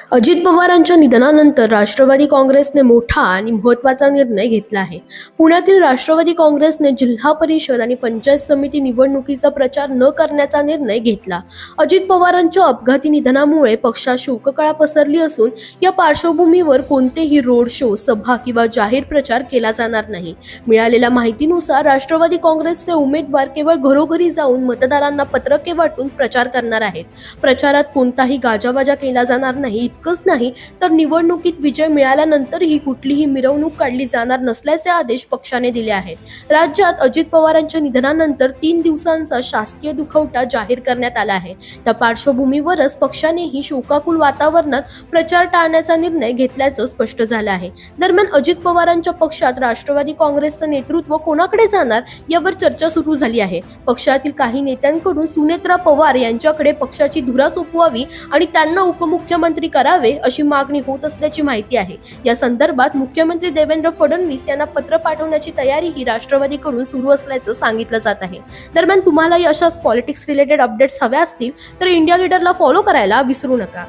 अजित पवारांच्या निधनानंतर राष्ट्रवादी काँग्रेसने मोठा आणि महत्त्वाचा निर्णय घेतला आहे. पुण्यातील राष्ट्रवादी काँग्रेसने जिल्हा परिषद आणि पंचायत समिती निवडणुकीचा प्रचार न करण्याचा निर्णय घेतला. अजित पवारांच्या अपघाती निधनामुळे पक्षात शोककळा पसरली असून या पार्श्वभूमीवर कोणतेही रोड शो, सभा किंवा जाहीर प्रचार केला जाणार नाही. मिळालेल्या माहितीनुसार राष्ट्रवादी काँग्रेसचे उमेदवार केवळ घरोघरी जाऊन मतदारांना पत्रके वाटून प्रचार करणार आहेत. प्रचारात कोणताही गाजावाजा केला जाणार नाही. इतकंच नाही तर निवडणुकीत विजय मिळाल्यानंतरही कुठलीही मिरवणूक काढली जाणार नसल्याचे आदेश पक्षाने दिले आहेत. राज्यात अजित पवारांच्या निधनानंतर 3 दिवसांचा शासकीय दुखवटा जाहीर करण्यात आला आहे. त्या पार्श्वभूमीवरच पक्षानेही शोकाकुल वातावरणात प्रचार टाळण्याचा निर्णय घेतल्याचं स्पष्ट झालं आहे. दरम्यान अजित पवारांच्या पक्षात राष्ट्रवादी काँग्रेसचं नेतृत्व कोणाकडे जाणार यावर चर्चा सुरू झाली आहे. पक्षातील काही नेत्यांकडून सुनेत्रा पवार यांच्याकडे पक्षाची धुरा सोपवावी आणि त्यांना उपमुख्यमंत्री करावे अशी मागणी होत असल्याची माहिती आहे. या संदर्भात मुख्यमंत्री देवेंद्र फडणवीस यांना पत्र पाठवण्याची तयारी ही राष्ट्रवादीकडून सुरू असल्याचं सांगितलं जात आहे. दरम्यान तुम्हालाही अशाच पॉलिटिक्स रिलेटेड अपडेट्स हव्या असतील तर इंडिया लीडरला फॉलो करायला विसरू नका.